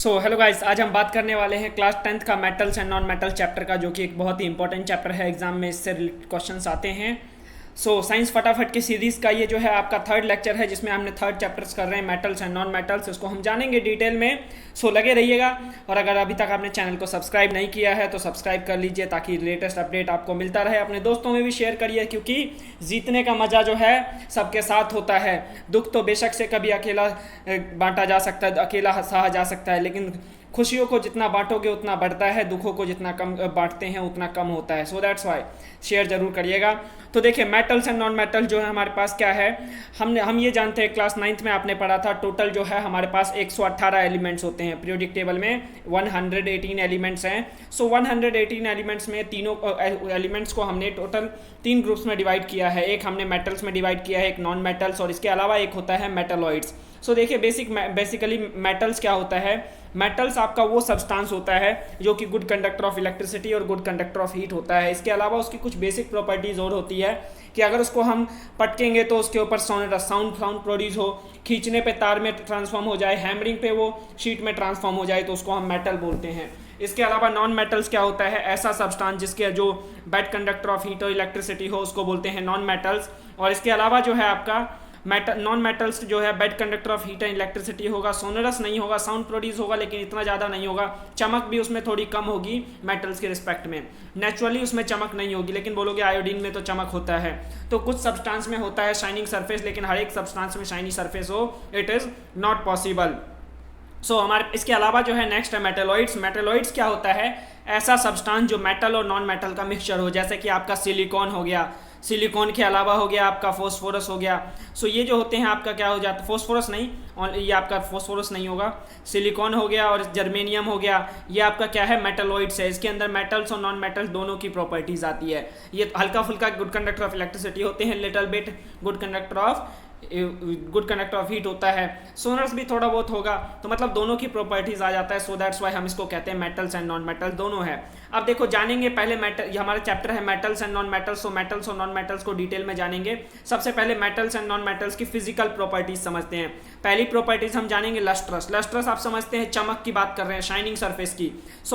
Hello guys, आज हम बात करने वाले हैं क्लास 10th का metals and non metal chapter का, जो कि एक बहुत ही इंपॉर्टेंट चैप्टर है। एग्जाम में इससे रिलेटेड क्वेश्चंस आते हैं। साइंस फटाफट की सीरीज़ का ये जो है आपका थर्ड लेक्चर है, जिसमें हमने थर्ड चैप्टर्स कर रहे हैं मेटल्स एंड नॉन मेटल्स। इसको हम जानेंगे डिटेल में। लगे रहिएगा। और अगर अभी तक आपने चैनल को सब्सक्राइब नहीं किया है तो सब्सक्राइब कर लीजिए, ताकि लेटेस्ट अपडेट आपको मिलता रहे। अपने दोस्तों में भी शेयर करिए, क्योंकि जीतने का मज़ा जो है सबके साथ होता है। दुख तो बेशक से कभी अकेला बांटा जा सकता है, अकेला सहा जा सकता है, लेकिन खुशियों को जितना बांटोगे उतना बढ़ता है, दुखों को जितना कम बांटते हैं उतना कम होता है। दैट्स वाई शेयर जरूर करिएगा। तो देखिए, मेटल्स एंड नॉन मेटल जो है हमारे पास क्या है। हम ये जानते हैं, क्लास 9th में आपने पढ़ा था, टोटल जो है हमारे पास 118 एलिमेंट्स होते हैं। पीरियोडिक टेबल में 118 एलिमेंट्स हैं। 118 एलिमेंट्स में तीनों एलिमेंट्स को हमने टोटल 3 ग्रुप्स में डिवाइड किया है। एक हमने मेटल्स में डिवाइड किया है, एक नॉन मेटल्स, और इसके अलावा एक होता है मेटलॉइड्स। देखिए, बेसिकली मेटल्स क्या होता है। मेटल्स आपका वो सब्सटेंस होता है जो कि गुड कंडक्टर ऑफ इलेक्ट्रिसिटी और गुड कंडक्टर ऑफ हीट होता है। इसके अलावा उसकी कुछ बेसिक प्रॉपर्टीज और होती है कि अगर उसको हम पटकेंगे तो उसके ऊपर साउंड प्रोड्यूस हो, खींचने पे तार में ट्रांसफॉर्म हो जाए, हैमरिंग पे वो शीट में ट्रांसफॉर्म हो जाए, तो उसको हम मेटल बोलते हैं। इसके अलावा नॉन मेटल्स क्या होता है, ऐसा सब्सटेंस जिसके जो बैड कंडक्टर ऑफ हीट और इलेक्ट्रिसिटी हो, उसको बोलते हैं नॉन मेटल्स। और इसके अलावा जो है आपका नॉन मेटल्स जो है bad conductor of heat and electricity होगा, सोनरस नहीं होगा, साउंड प्रोड्यूस होगा लेकिन इतना ज़्यादा नहीं होगा, चमक भी उसमें थोड़ी कम होगी मेटल्स के रिस्पेक्ट में। नेचुरली उसमें चमक नहीं होगी, लेकिन बोलोगे आयोडीन में तो चमक होता है। तो कुछ सब्सटेंस में होता है शाइनिंग सरफेस, लेकिन हर एक सब्सटेंस में शाइनी सरफेस हो, इट इज़ नॉट पॉसिबल। हमारे इसके अलावा जो है नेक्स्ट है मेटलॉइड्स। मेटलॉइड्स क्या होता है, ऐसा सब्सटेंस जो मेटल और नॉन मेटल का मिक्सचर हो, जैसे कि आपका सिलिकॉन हो गया, सिलिकॉन के अलावा हो गया आपका फोस्फोरस हो गया। ये जो होते हैं आपका क्या हो जाता है, फोस्फोरस नहीं, और ये आपका फोस्फोरस नहीं होगा, सिलिकॉन हो गया और जर्मेनियम हो गया, ये आपका क्या है, मेटलॉइड्स है। इसके अंदर मेटल्स और नॉन मेटल्स दोनों की प्रॉपर्टीज आती है। ये हल्का फुल्का गुड कंडक्टर ऑफ इलेक्ट्रिसिटी होते हैं, little bit good conductor of heat होता है। सोनर्स भी थोड़ा बहुत होगा, तो मतलब दोनों की प्रॉपर्टीज आ जाता है। दैट्स वाई हम इसको कहते हैं मेटल्स एंड नॉन मेटल्स दोनों है। अब देखो, जानेंगे पहले ये हमारा चैप्टर है metals and non metals. Metals और नॉन मेटल्स को डिटेल में जानेंगे। सबसे पहले मेटल्स एंड नॉन मेटल्स की फिजिकल प्रॉपर्टीज समझते हैं। पहली प्रॉपर्टीज हम जानेंगे लस्ट्रस। लस्ट्रस आप समझते हैं, चमक की बात कर रहे हैं, शाइनिंग सरफेस की।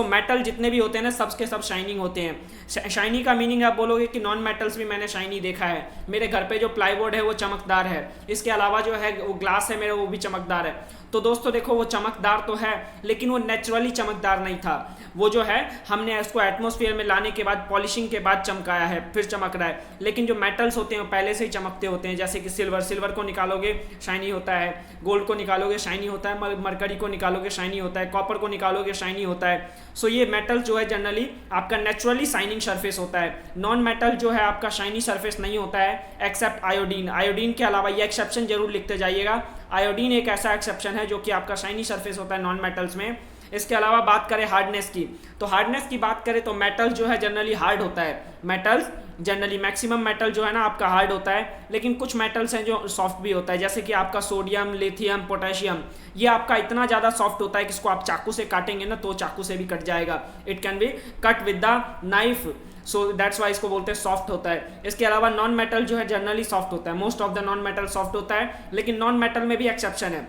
मेटल जितने भी होते हैं ना, सबके सब शाइनिंग होते हैं। शाइनी का मीनिंग आप बोलोगे कि नॉन मेटल्स भी मैंने शाइनी देखा है, मेरे घर पे जो प्लाईवुड है वो चमकदार है, इसके अलावा जो है वो ग्लास है मेरा, वो भी चमकदार है। तो दोस्तों देखो, वो चमकदार तो है, लेकिन वो नेचुरली चमकदार नहीं था। वो जो है हमने उसको एटमॉस्फेयर में लाने के बाद, पॉलिशिंग के बाद चमकाया है, फिर चमक रहा है। लेकिन जो मेटल्स होते हैं वो पहले से ही चमकते होते हैं। जैसे कि सिल्वर को निकालोगे शाइनी होता है, गोल्ड को निकालोगे शाइनी होता है, मरकरी को निकालोगे शाइनी होता है, कॉपर को निकालोगे शाइनी होता है। ये मेटल जो है जनरली आपका नेचुरली शाइनिंग सरफेस होता है। नॉन मेटल जो है आपका शाइनी सरफेस नहीं होता है, एक्सेप्ट आयोडीन। आयोडीन के अलावा, ये एक्सेप्शन जरूर लिखते जाइएगा, आयोडीन एक ऐसा एक्सेप्शन है जो कि आपका शाइनी सरफेस होता है नॉन मेटल्स में। इसके अलावा बात करें हार्डनेस की, तो हार्डनेस की बात करें तो मेटल जो है जनरली हार्ड होता है। मेटल्स जनरली, मैक्सिमम मेटल जो है ना आपका हार्ड होता है, लेकिन कुछ मेटल्स हैं जो सॉफ्ट भी होता है, जैसे कि आपका सोडियम, लिथियम, पोटेशियम। ये आपका इतना ज़्यादा सॉफ्ट होता है कि इसको आप चाकू से काटेंगे ना तो चाकू से भी कट जाएगा। It can be cut with the knife. That's why इसको बोलते हैं सॉफ्ट होता है। इसके अलावा नॉन मेटल जो है जनरली सॉफ्ट होता है, most of the non metal soft होता है, लेकिन नॉन मेटल में भी एक्सेप्शन है।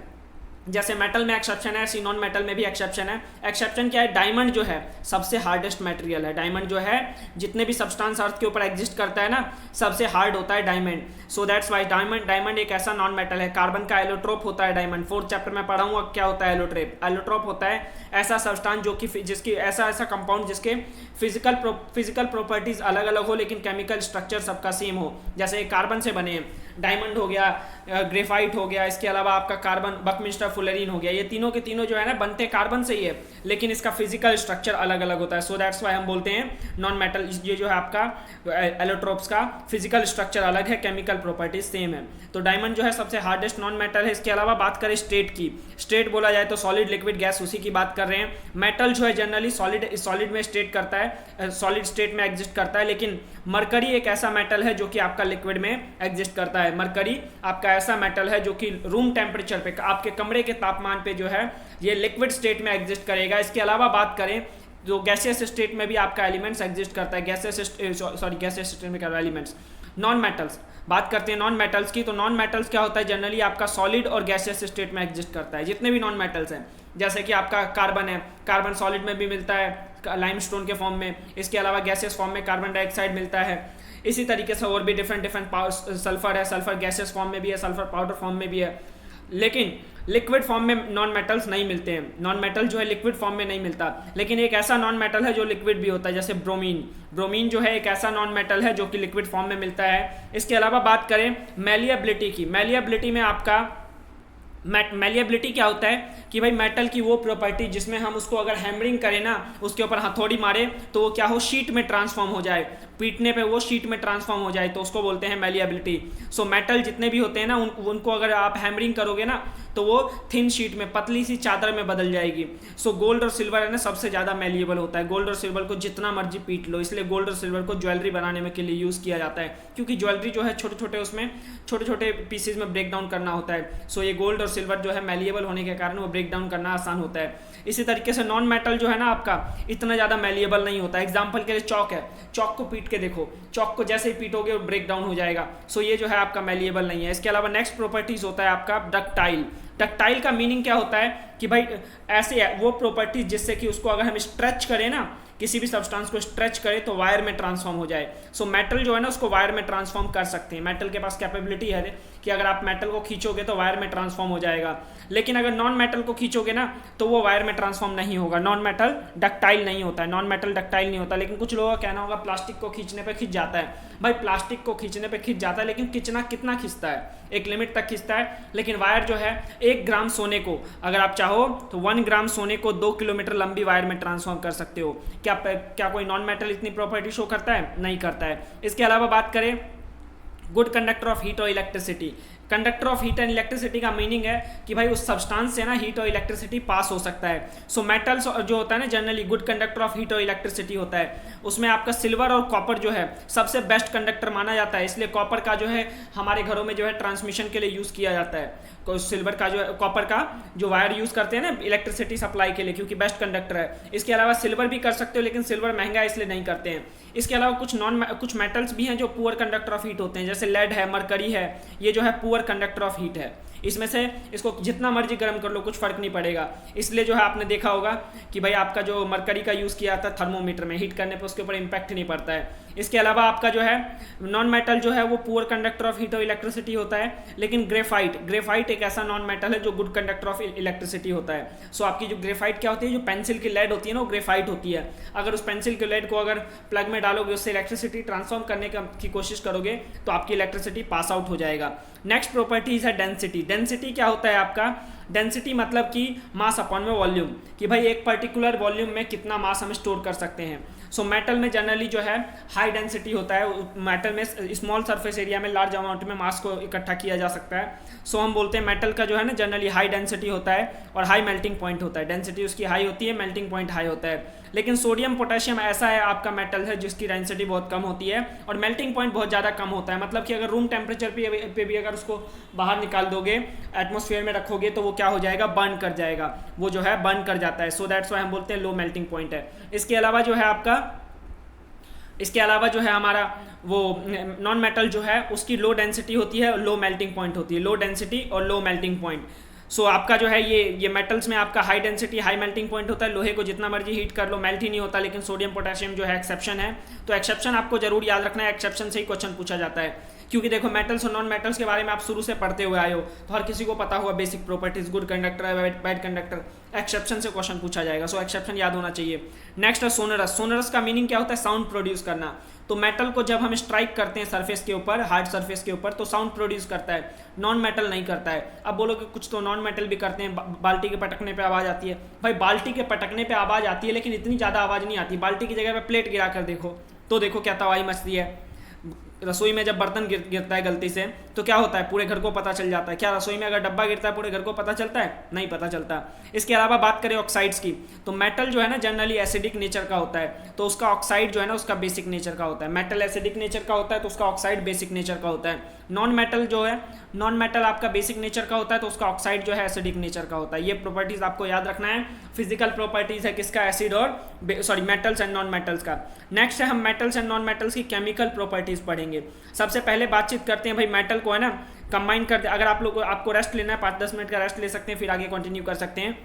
जैसे मेटल में एक्सेप्शन है, ऐसी नॉन मेटल में भी एक्सेप्शन है। एक्सेप्शन क्या है, डायमंड जो है सबसे हार्डेस्ट मटेरियल है। डायमंड जो है जितने भी सब्सटेंस अर्थ के ऊपर एग्जिस्ट करता है ना, सबसे हार्ड होता है डायमंड। दैट्स वाई डायमंड एक ऐसा नॉन मेटल है। कार्बन का एलोट्रोप होता है डायमंड। 4th चैप्टर में पढ़ाऊंगा क्या होता है एलोट्रोप। एलोट्रोप होता है ऐसा सब्सटेंस जो कि जिसकी ऐसा कंपाउंड जिसके फिजिकल प्रॉपर्टीज अलग अलग हो, लेकिन केमिकल स्ट्रक्चर सबका सेम हो। जैसे कार्बन से बने डायमंड हो गया, ग्रेफाइट हो गया, इसके अलावा आपका कार्बन, बकमिंस्टर फुलरीन हो गया, ये तीनों के तीनों जो है ना बनते कार्बन से ही है, लेकिन इसका फिजिकल स्ट्रक्चर अलग अलग होता है। दैट्स वाई हम बोलते हैं नॉन मेटल। ये जो है आपका एलोट्रोप्स का फिजिकल स्ट्रक्चर अलग है, केमिकल प्रॉपर्टीज सेम है। तो डायमंड जो है सबसे हार्डेस्ट नॉन मेटल है। इसके अलावा बात करें स्टेट की, स्टेट बोला जाए तो सॉलिड, लिक्विड, गैस, उसी की बात कर रहे हैं। मेटल जो है जनरली सॉलिड में स्टेट करता है, सॉलिड स्टेट में एग्जिस्ट करता है, लेकिन मरकरी एक ऐसा मेटल है जो कि आपका लिक्विड में एग्जिस्ट करता है। मरकरी आपका ऐसा मेटल है जो कि रूम टेम्परेचर पे, आपके कमरे के तापमान पे जो है ये लिक्विड स्टेट में एग्जिस्ट करेगा। इसके अलावा बात करें तो गैसियस स्टेट में भी आपका एलिमेंट्स एग्जिस्ट करता है। गैसियस स्टेट में क्या एलिमेंट्स, नॉन मेटल्स। बात करते हैं नॉन मेटल्स की, तो नॉन मेटल्स क्या होता है जनरली आपका सॉलिड और गैसियस स्टेट में एग्जिस्ट करता है। जितने भी नॉन मेटल्स हैं जैसे कि आपका कार्बन है, कार्बन सॉलिड में भी मिलता है लाइमस्टोन के फॉर्म में, इसके अलावा गैसेस फॉर्म में कार्बन डाइऑक्साइड मिलता है। इसी तरीके से और भी डिफरेंट डिफरेंट सल्फर है, सल्फर गैसेस फॉर्म में भी है, सल्फर पाउडर फॉर्म में भी है, लेकिन लिक्विड फॉर्म में नॉन मेटल्स नहीं मिलते हैं। नॉन मेटल जो है लिक्विड फॉर्म में नहीं मिलता, लेकिन एक ऐसा नॉन मेटल है जो लिक्विड भी होता है, जैसे ब्रोमीन। ब्रोमीन जो है एक ऐसा नॉन मेटल है जो कि लिक्विड फॉर्म में मिलता है। इसके अलावा बात करें मैलिएबिलिटी की, मैलिएबिलिटी में आपका मैलिएबिलिटी क्या होता है कि भाई मेटल की वो प्रॉपर्टी जिसमें हम उसको अगर हैमरिंग करें ना, उसके ऊपर हथौड़ी मारे तो वो क्या हो, शीट में ट्रांसफॉर्म हो जाए, पीटने पे वो शीट में ट्रांसफॉर्म हो जाए, तो उसको बोलते हैं मैलिएबिलिटी। सो मेटल जितने भी होते हैं ना उनको अगर आप हैमरिंग करोगे ना तो वो थिन शीट में, पतली सी चादर में बदल जाएगी। सो गोल्ड और सिल्वर है ना सबसे ज़्यादा मैलिएबल होता है। गोल्ड और सिल्वर को जितना मर्जी पीट लो, इसलिए गोल्ड और सिल्वर को ज्वेलरी बनाने में के लिए यूज़ किया जाता है, क्योंकि ज्वेलरी जो है छोटे छोटे उसमें छोटे छोटे पीसेज में ब्रेक डाउन करना होता है। सो ये गोल्ड और सिल्वर जो है मैलिएबल होने के कारण वो ब्रेक डाउन करना आसान होता है। इसी तरीके से नॉन मेटल जो है ना आपका इतना ज़्यादा मैलिएबल नहीं होता है। एग्जाम्पल के लिए चौक है, चौक को पीट के देखो, चौक को जैसे ही पीटोगे वो ब्रेक डाउन हो जाएगा। सो ये जो है आपका मैलिएबल नहीं है। इसके अलावा नेक्स्ट प्रॉपर्टीज होता है आपका डक्टाइल। डक्टाइल का मीनिंग क्या होता है कि भाई ऐसे है वो प्रॉपर्टीज जिससे कि उसको अगर हम स्ट्रेच करें ना, किसी भी सब्सटेंस को स्ट्रेच करें तो वायर में ट्रांसफॉर्म हो जाए। सो मेटल जो है ना उसको वायर में ट्रांसफॉर्म कर सकते हैं। मेटल के पास कैपेबिलिटी है कि अगर आप मेटल को खींचोगे तो वायर में ट्रांसफॉर्म हो जाएगा, लेकिन अगर नॉन मेटल को खींचोगे ना तो वो वायर में ट्रांसफॉर्म नहीं होगा। नॉन मेटल डक्टाइल नहीं होता है, नॉन मेटल डक्टाइल नहीं होता। लेकिन कुछ लोगों का कहना होगा प्लास्टिक को खींचने पे खींच जाता है। भाई प्लास्टिक को खींचने पे खींच जाता है, लेकिन कितना खींचता है, एक लिमिट तक खींचता है। लेकिन वायर जो है 1 ग्राम सोने को अगर आप चाहो तो 1 ग्राम सोने को 2 किलोमीटर लंबी वायर में ट्रांसफॉर्म कर सकते हो। क्या कोई नॉन मेटल इतनी प्रॉपर्टी शो करता है? नहीं करता है। इसके अलावा बात करें गुड कंडक्टर ऑफ हीट और electricity. Conductor of heat and electricity का मीनिंग है कि भाई उस सब्सटेंस से ना हीट और इलेक्ट्रिसिटी पास हो सकता है। सो मेटल्स जो होता है ना generally good conductor of heat और इलेक्ट्रिसिटी होता है, उसमें आपका सिल्वर और कॉपर जो है सबसे बेस्ट कंडक्टर माना जाता है। इसलिए कॉपर का जो है हमारे घरों में जो है ट्रांसमिशन के लिए यूज़ किया जाता है। सिल्वर का जो है कॉपर का जो वायर यूज़ करते हैं ना इलेक्ट्रिसिटी सप्लाई के लिए, क्योंकि बेस्ट कंडक्टर है। इसके अलावा सिल्वर भी कर सकते हो, लेकिन सिल्वर महंगा है इसलिए नहीं करते हैं। इसके अलावा कुछ मेटल्स भी हैं जो पुअर कंडक्टर ऑफ हीट होते हैं, जैसे लेड है, मरकरी है, ये जो है पुअर कंडक्टर ऑफ हीट है। इसमें से इसको जितना मर्जी गर्म कर लो कुछ फर्क नहीं पड़ेगा। इसलिए जो है आपने देखा होगा कि भाई आपका जो मरकरी का यूज़ किया जाता है थर्मोमीटर में, हीट करने पे उसके ऊपर इम्पैक्ट नहीं पड़ता है। इसके अलावा आपका जो है नॉन मेटल जो है वो पुअर कंडक्टर ऑफ हीट और इलेक्ट्रिसिटी होता है। लेकिन ग्रेफाइट एक ऐसा नॉन मेटल है जो गुड कंडक्टर ऑफ इलेक्ट्रिसिटी होता है। सो आपकी जो ग्रेफाइट क्या होती है, जो पेंसिल की लेड होती है ना वो ग्रेफाइट होती है। अगर उस पेंसिल की लेड को अगर प्लग में डालोगे, उससे इलेक्ट्रिसिटी ट्रांसफॉर्म करने की कोशिश करोगे तो आपकी इलेक्ट्रिसिटी पास आउट हो जाएगा। नेक्स्ट प्रॉपर्टीज है डेंसिटी। डेंसिटी क्या होता है आपका? डेंसिटी मतलब कि मास अपॉन में वॉल्यूम, कि भाई एक पर्टिकुलर वॉल्यूम में कितना मास हम स्टोर कर सकते हैं। सो मेटल में जनरली जो है हाई डेंसिटी होता है। मेटल में स्मॉल सरफेस एरिया में लार्ज अमाउंट में मास को इकट्ठा किया जा सकता है। सो हम बोलते हैं मेटल का जो है ना जनरली हाई डेंसिटी होता है और हाई मेल्टिंग पॉइंट होता है। डेंसिटी उसकी हाई होती है, मेल्टिंग पॉइंट हाई होता है। लेकिन सोडियम पोटेशियम ऐसा है आपका मेटल है जिसकी डेंसिटी बहुत कम होती है और मेल्टिंग पॉइंट बहुत ज़्यादा कम होता है। मतलब कि अगर रूम टेम्परेचर पे भी अगर उसको बाहर निकाल दोगे, एटमॉस्फेयर में रखोगे तो वो क्या हो जाएगा, बर्न कर जाएगा, वो जो है बर्न कर जाता है। सो दैट्स व्हाई हम बोलते हैं लो मेल्टिंग पॉइंट है। इसके अलावा जो है हमारा वो नॉन मेटल जो है उसकी लो डेंसिटी होती है और लो मेल्टिंग पॉइंट होती है। लो डेंसिटी और लो मेल्टिंग पॉइंट। सो आपका जो है ये मेटल्स में आपका high density high melting point होता है। लोहे को जितना मर्जी हीट कर लो मेल्ट ही नहीं होता। लेकिन सोडियम पोटेशियम जो है एक्सेप्शन है। तो एक्सेप्शन आपको जरूर याद रखना है, एक्सेप्शन से ही क्वेश्चन पूछा जाता है। क्योंकि देखो मेटल्स और नॉन मेटल्स के बारे में आप शुरू से पढ़ते हुए आए हो, तो हर किसी को पता हुआ बेसिक प्रॉपर्टीज, गुड कंडक्टर है, बैड कंडक्टर, एक्सेप्शन से क्वेश्चन पूछा जाएगा। सो एक्सेप्शन याद होना चाहिए। नेक्स्ट है सोनरस। सोनरस का मीनिंग क्या होता है? साउंड प्रोड्यूस करना। तो मेटल को जब हम स्ट्राइक करते हैं सरफेस के ऊपर, हार्ड सरफेस के ऊपर, तो साउंड प्रोड्यूस करता है। नॉन मेटल नहीं करता है। अब बोलोगे कुछ तो नॉन मेटल भी करते हैं, बाल्टी के पटकने पे आवाज़ आती है। भाई बाल्टी के पटकने पे आवाज़ आती है, लेकिन इतनी ज़्यादा आवाज़ नहीं आती। बाल्टी की जगह पे प्लेट गिरा कर देखो तो देखो क्या तबाही मचती है। रसोई में जब बर्तन गिरता है गलती से तो क्या होता है, पूरे घर को पता चल जाता है। क्या रसोई में अगर डब्बा गिरता है पूरे घर को पता चलता है? नहीं पता चलता। इसके अलावा बात करें ऑक्साइड्स की, तो मेटल जो है ना जनरली एसिडिक नेचर का होता है, तो उसका ऑक्साइड जो है ना उसका बेसिक नेचर का होता है। मेटल एसिडिक नेचर का होता है तो उसका ऑक्साइड बेसिक नेचर का होता है। नॉन मेटल आपका बेसिक नेचर का होता है तो उसका ऑक्साइड जो है एसिडिक नेचर का होता है। ये प्रॉपर्टीज आपको याद रखना है। फिजिकल प्रॉपर्टीज है किसका? एसिड और मेटल्स एंड नॉन मेटल्स का। नेक्स्ट है हम मेटल्स एंड नॉन मेटल्स की केमिकल प्रॉपर्टीज पढ़ेंगे। सबसे पहले बातचीत करते हैं भाई मेटल को है ना कंबाइन करते। अगर आपको रेस्ट लेना है 5-10 मिनट का रेस्ट ले सकते हैं, फिर आगे कंटिन्यू कर सकते हैं।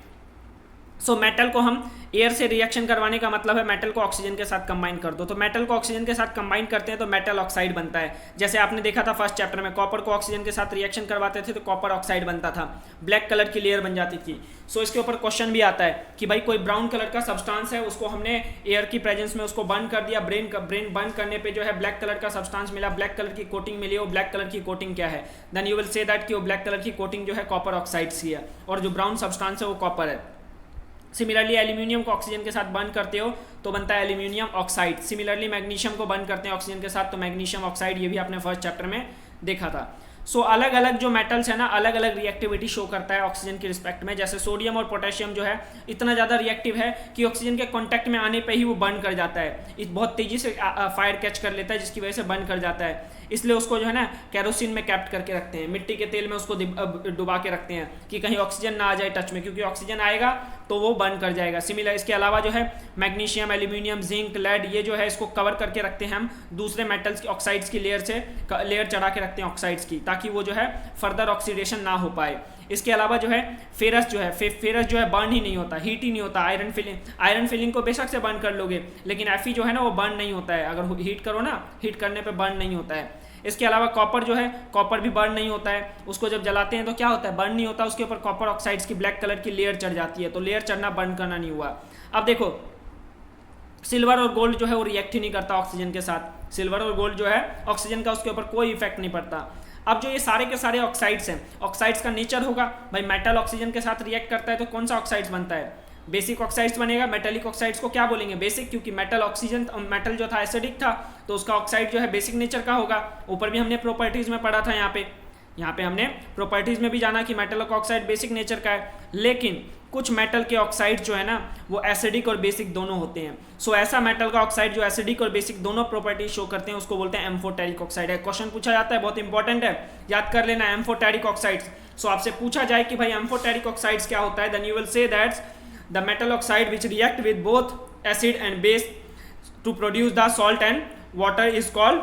सो मेटल को हम एयर से रिएक्शन करवाने का मतलब है मेटल को ऑक्सीजन के साथ कंबाइन कर दो। तो मेटल को ऑक्सीजन के साथ कंबाइन करते हैं तो मेटल ऑक्साइड बनता है। जैसे आपने देखा था फर्स्ट चैप्टर में, कॉपर को ऑक्सीजन के साथ रिएक्शन करवाते थे तो कॉपर ऑक्साइड बनता था, ब्लैक कलर की लेयर बन जाती थी। सो इसके ऊपर क्वेश्चन भी आता है कि भाई कोई ब्राउन कलर का सब्सटेंस है, उसको हमने एयर की प्रेजेंस में उसको बर्न कर दिया, ब्रेन बर्न करने पे जो है ब्लैक कलर का सब्सटेंस मिला, ब्लैक कलर की कोटिंग मिली। वो ब्लैक कलर की कोटिंग क्या है? Then you will say that कि वो ब्लैक कलर की कोटिंग जो है कॉपर ऑक्साइड की है और जो ब्राउन सब्सटेंस है वो कॉपर है। सिमिलरली एल्यूमिनियम को ऑक्सीजन के साथ बर्न करते हो तो बनता है एल्यूमिनियम ऑक्साइड। सिमिलरली मैग्नीशियम को बर्न करते हैं ऑक्सीजन के साथ तो मैग्नीशियम ऑक्साइड, ये भी आपने फर्स्ट चैप्टर में देखा था। सो अलग अलग जो मेटल्स है ना, अलग अलग रिएक्टिविटी शो करता है ऑक्सीजन के रिस्पेक्ट में। जैसे सोडियम और पोटेशियम जो है इतना ज़्यादा रिएक्टिव है कि ऑक्सीजन के कॉन्टैक्ट में आने पे ही वो बर्न कर जाता है, बहुत तेजी से फायर कैच कर लेता है जिसकी वजह से बर्न कर जाता है। इसलिए उसको जो है ना कैरोसिन में कैप्ट करके रखते हैं, मिट्टी के तेल में उसको डुबा के रखते हैं कि कहीं ऑक्सीजन ना आ जाए टच में, क्योंकि ऑक्सीजन आएगा तो वो बर्न कर जाएगा। सिमिलर इसके अलावा जो है मैग्नीशियम, एल्यूमिनियम, जिंक, लेड, ये जो है इसको कवर करके रखते हैं हम दूसरे मेटल्स की ऑक्साइड्स की लेयर चढ़ा के रखते हैं ऑक्साइड्स की, ताकि वो जो है फर्दर ऑक्सीडेशन ना हो पाए। इसके अलावा जो है फेरस जो है बर्न ही नहीं होता, हीट ही नहीं होता। आयरन फिलिंग को बेशक से बर्न कर लोगे लेकिन Fe जो है ना वो बर्न नहीं होता है, अगर हीट करो ना, हीट करने पे बर्न नहीं होता है। इसके अलावा कॉपर जो है, कॉपर भी बर्न नहीं होता है, उसको जब जलाते हैं तो क्या होता है, बर्न नहीं होता, उसके ऊपर कॉपर ऑक्साइड्स की ब्लैक कलर की लेयर चढ़ जाती है। तो लेयर चढ़ना, बर्न करना नहीं हुआ। अब देखो सिल्वर और गोल्ड जो है वो रिएक्ट ही नहीं करता ऑक्सीजन के साथ। सिल्वर और गोल्ड जो है ऑक्सीजन का उसके ऊपर कोई इफेक्ट नहीं पड़ता। अब जो ये सारे के सारे ऑक्साइड्स हैं, ऑक्साइड्स का नेचर होगा भाई मेटल ऑक्सीजन के साथ रिएक्ट करता है तो कौन सा ऑक्साइड्स बनता है? बेसिक ऑक्साइड्स बनेगा। मेटेलिक ऑक्साइड्स को क्या बोलेंगे? बेसिक, क्योंकि मेटल जो था एसिडिक था तो उसका ऑक्साइड जो है बेसिक नेचर का होगा। ऊपर भी हमने प्रॉपर्टीज में पढ़ा था, यहाँ पे हमने प्रॉपर्टीज में भी जाना कि मेटल का ऑक्साइड बेसिक नेचर का है। लेकिन कुछ मेटल के ऑक्साइड जो है ना वो एसिडिक और बेसिक दोनों होते हैं। सो ऐसा मेटल का ऑक्साइड जो एसिडिक और बेसिक दोनों प्रॉपर्टी शो करते हैं उसको बोलते हैं एम्फोटेरिक ऑक्साइड है। क्वेश्चन पूछा जाता है, बहुत इंपॉर्टेंट है, याद कर लेना एम्फोटेरिक ऑक्साइड्स। सो आपसे पूछा जाए कि भाई एम्फोटेरिक ऑक्साइड्स क्या होता है, then you will say that the metal oxide which react with both acid and base to produce the salt and water is called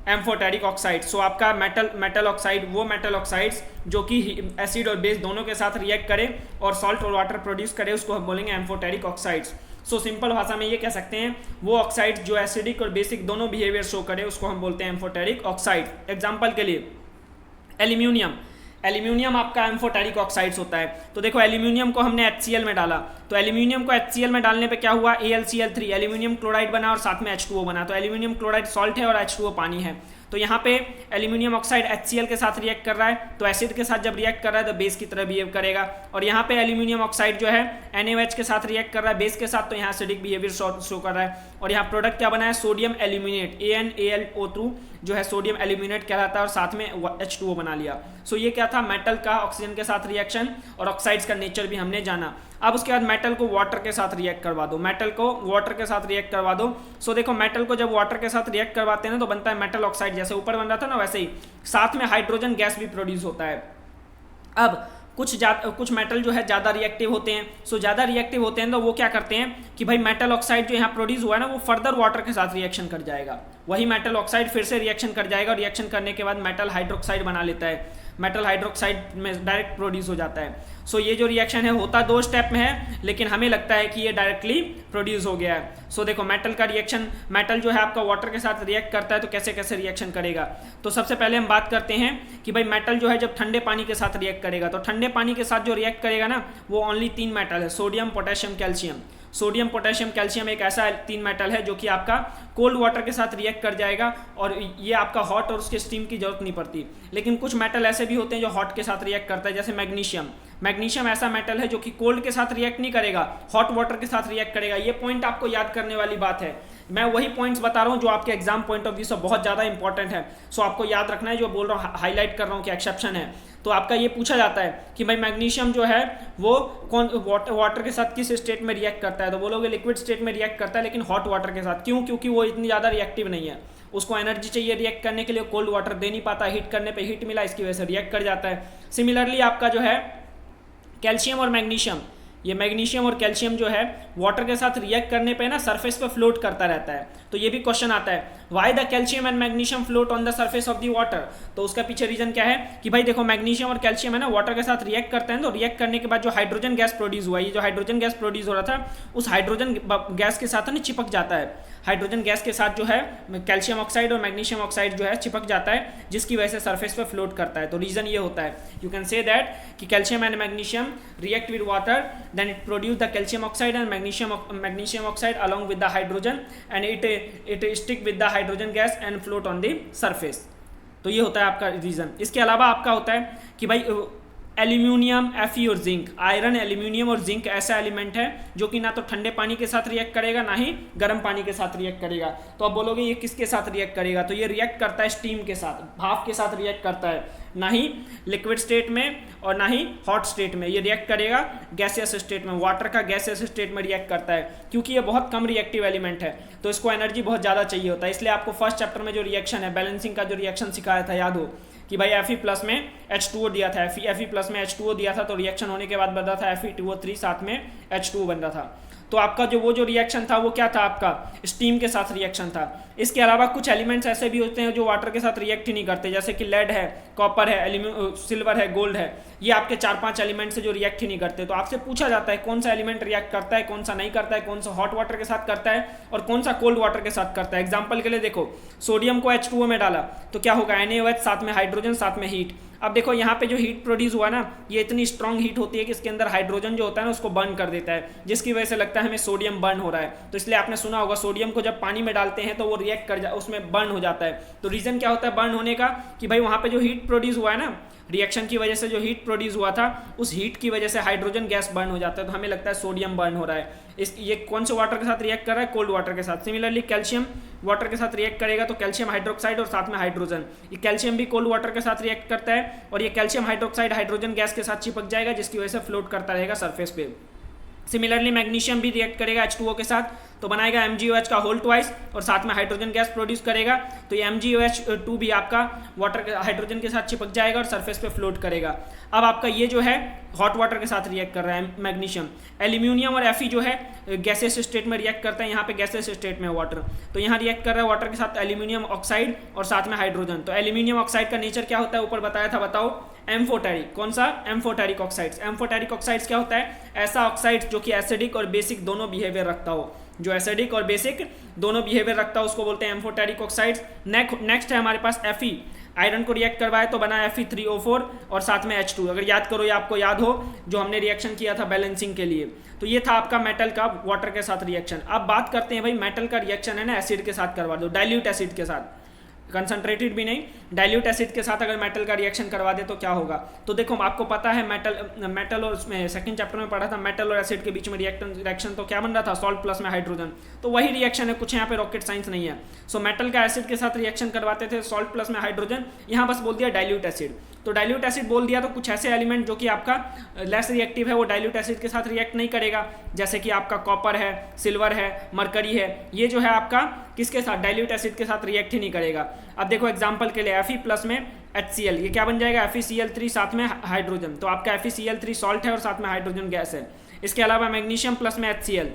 amphoteric oxide. So आपका मेटल ऑक्साइड, वो मेटल ऑक्साइड्स जो कि acid और base दोनों के साथ react करे और सॉल्ट और वाटर प्रोड्यूस करे उसको हम बोलेंगे एम्फोटेरिक ऑक्साइड्स। सो सिंपल भाषा में ये कह सकते हैं वो ऑक्साइड जो एसिडिक और बेसिक दोनों बिहेवियर शो करे उसको हम बोलते हैं एम्फोटेरिक ऑक्साइड। एग्जाम्पल के लिए एल्यूमिनियम आपका एम्फोटेरिक ऑक्साइड्स होता है। तो देखो एल्यूमिनियम को हमने HCl में डाला तो एल्यूमिनियम को HCl में डालने पे क्या हुआ, AlCl3 एल्यूमिनियम क्लोराइड बना और साथ में H2O बना। तो एल्यूमिनियम क्लोराइड सॉल्ट है और H2O पानी है। तो यहाँ पे एल्यूमिनियम ऑक्साइड HCl के साथ रिएक्ट कर रहा है तो एसिड के साथ जब रिएक्ट कर रहा है तो बेस की तरह बिहेव करेगा। और यहाँ पे एल्यूमिनियम ऑक्साइड जो है NaOH के साथ रिएक्ट कर रहा है बेस के साथ, तो यहाँ एसिडिक बिहेवियर शो कर रहा है। और यहाँ प्रोडक्ट क्या बना है, सोडियम एल्यूमिनेट, AnAlO2 जो है सोडियम एल्यूमिनेट कहलाता है और साथ में H2O बना लिया। सो ये क्या था, मेटल का ऑक्सीजन के साथ रिएक्शन और ऑक्साइड्स का नेचर भी हमने जाना। अब उसके बाद मेटल को वाटर के साथ रिएक्ट करवा दो, सो देखो मेटल को जब वाटर के साथ रिएक्ट करवाते हैं ना तो बनता है मेटल ऑक्साइड, जैसे ऊपर बन रहा था ना वैसे ही, साथ में हाइड्रोजन गैस भी प्रोड्यूस होता है। अब कुछ मेटल जो है ज़्यादा रिएक्टिव होते हैं। सो ज़्यादा रिएक्टिव होते हैं तो वो क्या करते हैं कि भाई मेटल ऑक्साइड जो यहाँ प्रोड्यूस हुआ है ना वो फर्दर वाटर के साथ रिएक्शन कर जाएगा, वही मेटल ऑक्साइड फिर से रिएक्शन कर जाएगा और रिएक्शन करने के बाद मेटल हाइड्रोक्साइड बना लेता है, मेटल हाइड्रोक्साइड में डायरेक्ट प्रोड्यूस हो जाता है। सो ये जो रिएक्शन है होता 2 स्टेप में है लेकिन हमें लगता है कि ये डायरेक्टली प्रोड्यूस हो गया है। सो देखो मेटल का रिएक्शन, मेटल जो है आपका वाटर के साथ रिएक्ट करता है तो कैसे कैसे रिएक्शन करेगा। तो सबसे पहले हम बात करते हैं कि भाई मेटल जो है जब ठंडे पानी के साथ रिएक्ट करेगा तो ठंडे पानी के साथ जो रिएक्ट करेगा ना वो ओनली 3 मेटल है, sodium, potassium, calcium. Sodium, potassium, calcium एक ऐसा 3 मेटल है जो कि आपका कोल्ड वाटर के साथ रिएक्ट कर जाएगा और ये आपका हॉट और उसके स्टीम की जरूरत नहीं पड़ती। लेकिन कुछ मेटल ऐसे भी होते हैं जो हॉट के साथ रिएक्ट करता है, जैसे मैग्नीशियम ऐसा मेटल है जो कि कोल्ड के साथ रिएक्ट नहीं करेगा, हॉट वाटर के साथ रिएक्ट करेगा। ये पॉइंट आपको याद करने वाली बात है, मैं वही पॉइंट्स बता रहा हूँ जो आपके एग्जाम पॉइंट ऑफ व्यू से बहुत ज़्यादा इंपॉर्टेंट है। सो आपको याद रखना है, जो बोल रहा हूँ हाईलाइट कर रहा हूँ कि एक्सेप्शन है। तो आपका ये पूछा जाता है कि भाई मैग्नीशियम जो है वो वाटर के साथ किस स्टेट में रिएक्ट करता है, तो बोलोगे लिक्विड स्टेट में रिएक्ट करता है लेकिन हॉट वाटर के साथ। क्यों? क्योंकि वो इतनी ज़्यादा रिएक्टिव नहीं है, उसको एनर्जी चाहिए रिएक्ट करने के लिए, कोल्ड वाटर दे नहीं पाता, हीट करने पे हीट मिला इसकी वजह से रिएक्ट कर जाता है। सिमिलरली आपका जो है कैल्शियम और मैग्नीशियम, ये मैग्नीशियम और कैल्शियम जो है वाटर के साथ रिएक्ट करने पे ना सरफेस पे फ्लोट करता रहता है। तो ये भी क्वेश्चन आता है, why the calcium and magnesium float on the surface of the water. तो उसका पीछे रीजन क्या है कि भाई देखो मैग्नीशियम और कैल्शियम है ना वाटर के साथ रिएक्ट करते हैं, तो रिएक्ट करने के बाद जो हाइड्रोजन गैस प्रोड्यूस हुआ, ये जो हाइड्रोजन गैस प्रोड्यूस हो रहा था उस हाइड्रोजन गैस के साथ ना चिपक जाता है, हाइड्रोजन गैस के साथ जो है कैल्शियम ऑक्साइड और मैग्नीशियम ऑक्साइड जो है चिपक जाता है, जिसकी वजह से सरफेस पे फ्लोट करता है। तो रीजन ये होता है, यू कैन से दैट कि calcium and magnesium react with water, then it produce the calcium oxide and magnesium oxide along with the hydrogen and it stick with the hydrogen gas and float on the surface. तो ये होता है आपका reason. इसके अलावा आपका होता है कि भाई एल्यूमिनियम, Fe और जिंक, आयरन, एल्यूमिनियम और जिंक ऐसा एलिमेंट है जो कि ना तो ठंडे पानी के साथ रिएक्ट करेगा ना ही गर्म पानी के साथ रिएक्ट करेगा। तो आप बोलोगे ये किसके साथ रिएक्ट करेगा, तो ये रिएक्ट करता है स्टीम के साथ, भाप के साथ रिएक्ट करता है, ना ही लिक्विड स्टेट में और ना ही हॉट स्टेट में। ये रिएक्ट करेगा गैसियस स्टेट में, वाटर का गैसियस स्टेट में रिएक्ट करता है, क्योंकि ये बहुत कम रिएक्टिव एलिमेंट है तो इसको एनर्जी बहुत ज़्यादा चाहिए होता है। इसलिए आपको फर्स्ट चैप्टर में जो रिएक्शन है, बैलेंसिंग का जो रिएक्शन सिखाया था, याद हो कि भाई Fe प्लस में H2O दिया था, Fe प्लस में H2O दिया था, तो रिएक्शन होने के बाद बन रहा था Fe2O3 साथ में H2O बन रहा था। तो आपका जो वो रिएक्शन था वो क्या था, आपका स्टीम के साथ रिएक्शन था। इसके अलावा कुछ एलिमेंट्स ऐसे भी होते हैं जो वाटर के साथ रिएक्ट ही नहीं करते, जैसे कि लेड है, कॉपर है, सिल्वर है, गोल्ड है, ये आपके 4-5 एलिमेंट्स से जो रिएक्ट ही नहीं करते। तो आपसे पूछा जाता है कौन सा एलिमेंट रिएक्ट करता है, कौन सा नहीं करता है, कौन सा हॉट वाटर के साथ करता है और कौन सा कोल्ड वाटर के साथ करता है। एग्जाम्पल के लिए देखो, सोडियम को H2O में डाला तो क्या होगा, NaOH, साथ में हाइड्रोजन, साथ में हीट। अब देखो यहाँ पे जो हीट प्रोड्यूस हुआ ना, ये इतनी स्ट्रॉन्ग हीट होती है कि इसके अंदर हाइड्रोजन जो होता है ना उसको बर्न कर देता है, जिसकी वजह से लगता है हमें सोडियम बर्न हो रहा है। तो इसलिए आपने सुना होगा सोडियम को जब पानी में डालते हैं तो वो रिएक्ट कर उसमें बर्न हो जाता है। तो रीजन क्या होता है बर्न होने का कि भाई वहाँ पे जो हीट प्रोड्यूस हुआ है ना, रिएक्शन की वजह से जो हीट प्रोड्यूस हुआ था, उस हीट की वजह से हाइड्रोजन गैस बर्न हो जाता है, तो हमें लगता है सोडियम बर्न हो रहा है। ये कौन से वाटर के साथ रिएक्ट कर रहा है, कोल्ड वाटर के साथ। सिमिलरली कैल्शियम वाटर के साथ रिएक्ट करेगा तो कैल्शियम हाइड्रोक्साइड और साथ में हाइड्रोजन, ये कैल्शियम भी कोल्ड वाटर के साथ रिएक्ट करता है और ये कैल्शियम हाइड्रोक्साइड हाइड्रोजन गैस के साथ चिपक जाएगा, जिसकी वजह से फ्लोट करता रहेगा सरफेस पे। सिमिलरली मैग्नीशियम भी रिएक्ट करेगा H2O के साथ, तो बनाएगा MgOH का होल ट्वाइस और साथ में हाइड्रोजन गैस प्रोड्यूस करेगा, तो ये MgOH2 भी आपका वाटर हाइड्रोजन के साथ चिपक जाएगा और सरफेस पे फ्लोट करेगा। अब आपका ये जो है हॉट वाटर के साथ रिएक्ट कर रहा है मैग्नीशियम। एल्यूमिनियम और Fe जो है गैसेस स्टेट में रिएक्ट करता है, यहाँ पे गैसेस स्टेट में वाटर, तो यहाँ रिएक्ट कर रहा है वाटर के साथ एल्यूमिनियम ऑक्साइड और साथ में हाइड्रोजन। तो एल्यूमिनियम ऑक्साइड का नेचर क्या होता है, ऊपर बताया था, बताओ, एम्फोटेरिक। कौन सा, एम्फोटेरिक ऑक्साइड्स। एम्फोटेरिक ऑक्साइड्स क्या होता है, ऐसा ऑक्साइड जो कि एसिडिक और बेसिक दोनों बिहेवियर रखता हो, जो एसिडिक और बेसिक दोनों बिहेवियर रखता है उसको बोलते हैं एम्फोटेरिक ऑक्साइड्स। नेक्स्ट है हमारे पास Fe, आयरन को रिएक्ट करवाए तो बना Fe3O4 और साथ में H2। अगर याद करो या आपको याद हो जो हमने रिएक्शन किया था बैलेंसिंग के लिए, तो ये था आपका मेटल का वाटर के साथ रिएक्शन। अब बात करते हैं भाई मेटल का रिएक्शन है ना एसिड के साथ करवा दो, डाइल्यूट एसिड के साथ, कंसंट्रेटेड भी नहीं, डाइल्यूट एसिड के साथ अगर मेटल का रिएक्शन करवा दे तो क्या होगा। तो देखो आपको पता है मेटल और उसमें सेकंड चैप्टर में पढ़ा था, मेटल और एसिड के बीच में रिएक्शन तो क्या बन रहा था, सॉल्ट प्लस में हाइड्रोजन। तो वही रिएक्शन है, कुछ यहाँ पे रॉकेट साइंस नहीं है। सो मेटल का एसिड के साथ रिएक्शन करवाते थे सॉल्ट प्लस में हाइड्रोजन, यहाँ बस बोल दिया डाइल्यूट एसिड। तो डाइल्यूट एसिड बोल दिया तो कुछ ऐसे एलिमेंट जो कि आपका लेस रिएक्टिव है वो डाइल्यूट एसिड के साथ रिएक्ट नहीं करेगा, जैसे कि आपका कॉपर है, सिल्वर है, मरकरी है, ये जो है आपका किसके साथ, डाइल्यूट एसिड के साथ रिएक्ट ही नहीं करेगा। अब देखो एग्जांपल के लिए Fe प्लस में HCl, ये क्या बन जाएगा, FeCl3 साथ में हाइड्रोजन, तो आपका FeCl3 सॉल्ट है और साथ में हाइड्रोजन गैस है। इसके अलावा मैग्नीशियम प्लस में HCl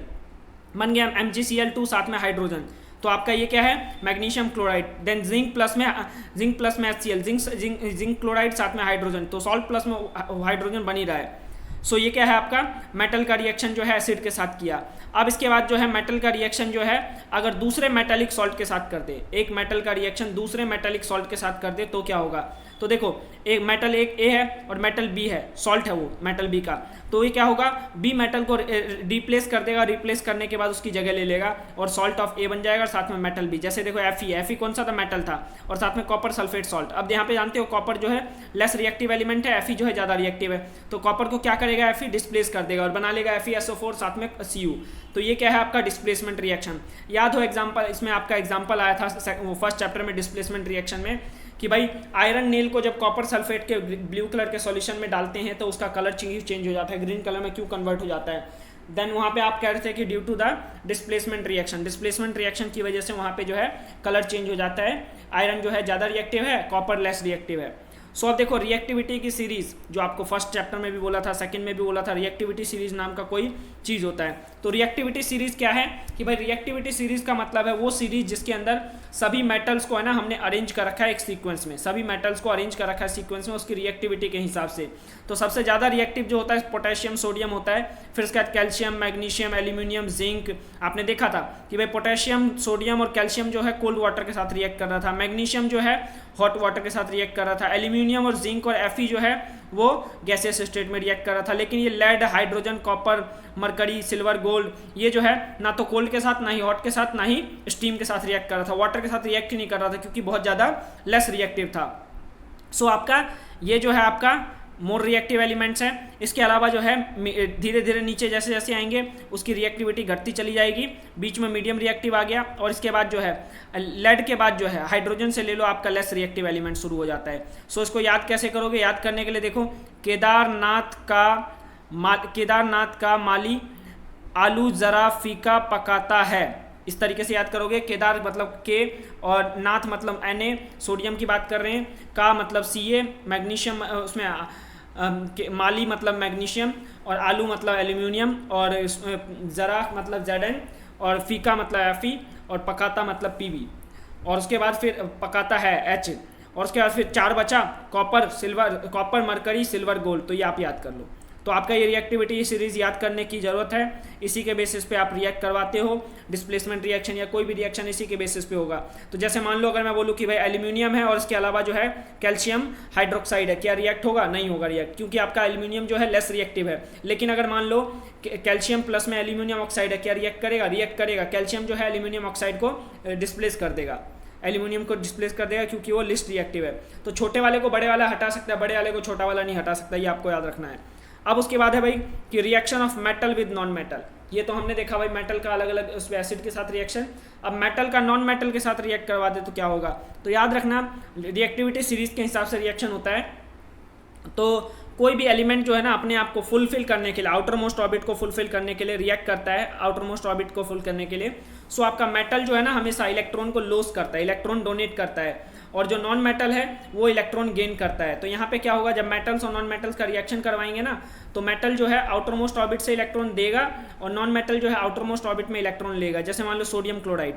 बन गया MgCl2 साथ में हाइड्रोजन, तो आपका ये क्या है, magnesium chloride. Then zinc plus में HCl, जिंक क्लोराइड साथ में हाइड्रोजन, तो सॉल्ट प्लस में हाइड्रोजन बन ही रहा है। सो ये क्या है आपका मेटल का रिएक्शन जो है एसिड के साथ किया। अब इसके बाद जो है मेटल का रिएक्शन जो है अगर दूसरे मेटालिक सॉल्ट के साथ कर दे, एक मेटल का रिएक्शन दूसरे मेटालिक सॉल्ट के साथ कर दे तो क्या होगा। तो देखो एक मेटल एक ए है और मेटल बी है, सॉल्ट है वो मेटल बी का, तो ये क्या होगा, बी मेटल को रिप्लेस कर देगा, रिप्लेस करने के बाद उसकी जगह ले लेगा और सॉल्ट ऑफ ए बन जाएगा साथ में मेटल बी। जैसे देखो Fe कौन सा था, मेटल था, और साथ में कॉपर सल्फेट सॉल्ट। अब यहाँ पे जानते हो कॉपर जो है लेस रिएक्टिव एलिमेंट है, Fe जो है ज़्यादा रिएक्टिव है, तो कॉपर को क्या करेगा, Fe डिस्प्लेस कर देगा और बना लेगा FeSO4 साथ में Cu। तो ये क्या है आपका डिस्प्लेसमेंट रिएक्शन। याद हो एग्जाम्पल, इसमें आपका एग्जाम्पल आया था फर्स्ट चैप्टर में डिस्प्लेसमेंट रिएक्शन में कि भाई आयरन नेल को जब कॉपर सल्फेट के ब्लू कलर के सॉल्यूशन में डालते हैं तो उसका कलर चेंज हो जाता है, ग्रीन कलर में क्यों कन्वर्ट हो जाता है। देन वहाँ पे आप कह रहे थे कि due to the displacement reaction की वजह से वहाँ पे जो है कलर चेंज हो जाता है, आयरन जो है ज़्यादा रिएक्टिव है, कॉपर लेस रिएक्टिव है। सो अब देखो रिएक्टिविटी की सीरीज जो आपको फर्स्ट चैप्टर में भी बोला था, सेकंड में भी बोला था, रिएक्टिविटी सीरीज नाम का कोई चीज़ होता है। तो रिएक्टिविटी सीरीज क्या है कि भाई रिएक्टिविटी सीरीज का मतलब है वो सीरीज जिसके अंदर सभी मेटल्स को है ना हमने अरेंज कर रखा है एक सीक्वेंस में, सभी मेटल्स को अरेंज कर रखा है सीक्वेंस में उसकी रिएक्टिविटी के हिसाब से। तो सबसे ज़्यादा रिएक्टिव जो होता है पोटेशियम सोडियम होता है, फिर उसके बाद कैल्शियम, मैग्नीशियम, एल्यूमिनियम, जिंक। आपने देखा था कि भाई पोटेशियम, सोडियम और कैल्शियम जो है कोल्ड वाटर के साथ रिएक्ट कर रहा था, मैग्नीशियम जो है हॉट वाटर के साथ रिएक्ट कर रहा था, एल्यूमिनियम और जिंक और Fe जो है वो गैसियस स्टेट में रिएक्ट कर रहा था। लेकिन ये lead, hydrogen, copper, mercury, silver, gold ये जो है ना तो कोल्ड के साथ, ना ही हॉट के साथ, ना ही स्टीम के साथ रिएक्ट कर रहा था, वाटर के साथ रिएक्ट ही नहीं कर रहा था क्योंकि बहुत ज़्यादा लेस रिएक्टिव था। सो आपका ये जो है आपका मोर रिएक्टिव एलिमेंट्स हैं। इसके अलावा जो है धीरे धीरे नीचे जैसे जैसे आएंगे उसकी रिएक्टिविटी घटती चली जाएगी। बीच में मीडियम रिएक्टिव आ गया और इसके बाद जो है लेड के बाद जो है हाइड्रोजन से ले लो आपका लेस रिएक्टिव एलिमेंट शुरू हो जाता है। सो इसको याद कैसे करोगे? याद करने के लिए देखो केदारनाथ का माली आलू जरा फीका पकाता है, इस तरीके से याद करोगे। केदार मतलब के और नाथ मतलब Na, सोडियम की बात कर रहे हैं, का मतलब Ca, मैग्नीशियम उसमें माली मतलब मैग्नीशियम और आलू मतलब एल्यूमिनियम और ज़रा मतलब Zn और फीका मतलब Fe और पकाता मतलब Pb। और उसके बाद फिर पकाता है H और उसके बाद फिर 4 बचा कॉपर, मरकरी, सिल्वर, गोल्ड। तो ये आप याद कर लो। तो आपका ये रिएक्टिविटी सीरीज याद करने की ज़रूरत है। इसी के बेसिस पे आप रिएक्ट करवाते हो, डिस्प्लेसमेंट रिएक्शन या कोई भी रिएक्शन इसी के बेसिस पे होगा। तो जैसे मान लो अगर मैं बोलूँ कि भाई एल्यूमिनियम है और इसके अलावा जो है कैल्शियम हाइड्रोक्साइड है, क्या रिएक्ट होगा? नहीं होगा रिएक्ट, क्योंकि आपका एल्यूमिनियम जो है लेस रिएक्टिव है। लेकिन अगर मान लो कैल्शियम प्लस में एल्यूमिनियम ऑक्साइड है, क्या रिएक्ट करेगा? रिएक्ट करेगा। कैल्शियम जो है एल्यूमिनियम ऑक्साइड को डिस्प्लेस कर देगा, एल्यूमिनियम को डिस्प्लेस कर देगा क्योंकि वो लिस्ट रिएक्टिव है। तो छोटे वाले को बड़े वाला हटा सकता है, बड़े वाले को छोटा वाला नहीं हटा सकता, ये आपको याद रखना है। अब उसके बाद है भाई कि reaction of metal with non metal. ये तो हमने देखा भाई मेटल का अलग अलग उस एसिड के साथ रिएक्शन। अब मेटल का नॉन मेटल के साथ रिएक्ट करवा दे तो क्या होगा? तो याद रखना रिएक्टिविटी सीरीज के हिसाब से रिएक्शन होता है। तो कोई भी एलिमेंट जो है ना अपने आप को फुलफिल करने के लिए, आउटर मोस्ट ऑर्बिट को फुलफिल करने के लिए रिएक्ट करता है, आउटर मोस्ट ऑर्बिट को फुल करने के लिए। सो आपका मेटल जो है ना हमेशा इलेक्ट्रॉन को लॉस करता है, इलेक्ट्रॉन डोनेट करता है, और जो नॉन मेटल है वो इलेक्ट्रॉन गेन करता है। तो यहाँ पे क्या होगा, जब मेटल्स और नॉन मेटल्स का रिएक्शन करवाएंगे ना तो मेटल जो है आउटर मोस्ट ऑर्बिट से इलेक्ट्रॉन देगा और नॉन मेटल जो है आउटर मोस्ट ऑर्बिट में इलेक्ट्रॉन लेगा। जैसे मान लो सोडियम क्लोराइड।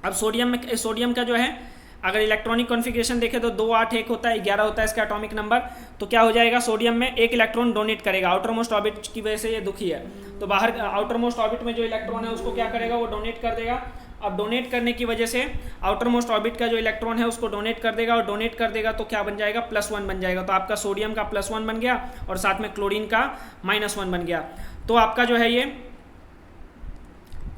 अब सोडियम का जो है अगर इलेक्ट्रॉनिक कॉन्फ़िगरेशन देखें तो 2 8 1 होता है, 11 होता है इसका एटॉमिक नंबर। तो क्या हो जाएगा, सोडियम में एक इलेक्ट्रॉन डोनेट करेगा, आउटर मोस्ट ऑर्बिट की वजह से ये दुखी है। तो बाहर आउटर मोस्ट ऑर्बिट में जो इलेक्ट्रॉन है उसको क्या करेगा, वो डोनेट कर देगा। अब डोनेट करने की वजह से आउटर मोस्ट ऑर्बिट का जो इलेक्ट्रॉन है उसको डोनेट कर देगा, और डोनेट कर देगा तो क्या बन जाएगा, +1 बन जाएगा। तो आपका सोडियम का +1 बन गया और साथ में क्लोरीन का -1 बन गया। तो आपका जो है ये,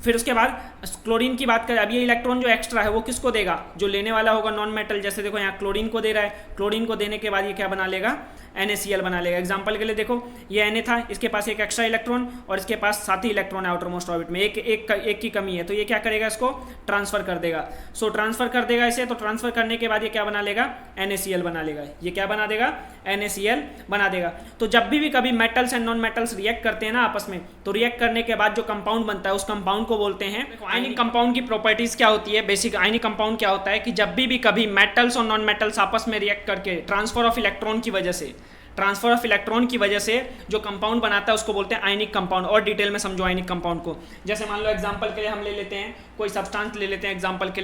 फिर उसके बाद क्लोरीन की बात करें, अब ये इलेक्ट्रॉन जो एक्स्ट्रा है वो किसको देगा, जो लेने वाला होगा नॉन मेटल। जैसे देखो यहाँ क्लोरीन को दे रहा है, क्लोरीन को देने के बाद ये क्या बना लेगा, NaCl बना लेगा। एग्जांपल के लिए देखो ये Na था, इसके पास एक एक्स्ट्रा इलेक्ट्रॉन और इसके पास 7 ही इलेक्ट्रॉन है आउटर मोस्ट ऑर्बिट में, एक की कमी है। तो ये क्या करेगा, इसको ट्रांसफर कर देगा। सो ट्रांसफर कर देगा इसे, तो ट्रांसफर करने के बाद ये क्या बना लेगा, NaCl बना लेगा। ये क्या बना देगा, NaCl बना देगा। तो जब भी कभी metals and non metals react करते हैं ना आपस में, तो रिएक्ट करने के बाद जो कंपाउंड बनता है उस कंपाउंड को बोलते हैं। आयनिक कंपाउंड की प्रॉपर्टीज क्या होती है, बेसिक आयनिक कंपाउंड क्या होता है कि जब भी कभी मेटल्स और नॉन मेटल्स आपस में रिएक्ट करके ट्रांसफर ऑफ इलेक्ट्रॉन की वजह से जो कंपाउंड बनाता है उसको बोलते हैं आयनिक कंपाउंड। और डिटेल में समझो आयनिक कंपाउंड को। जैसे मान लो एग्जांपल के लिए हम ले लेते हैं कोई सब्सटेंस ले लेते हैं एग्जांपल के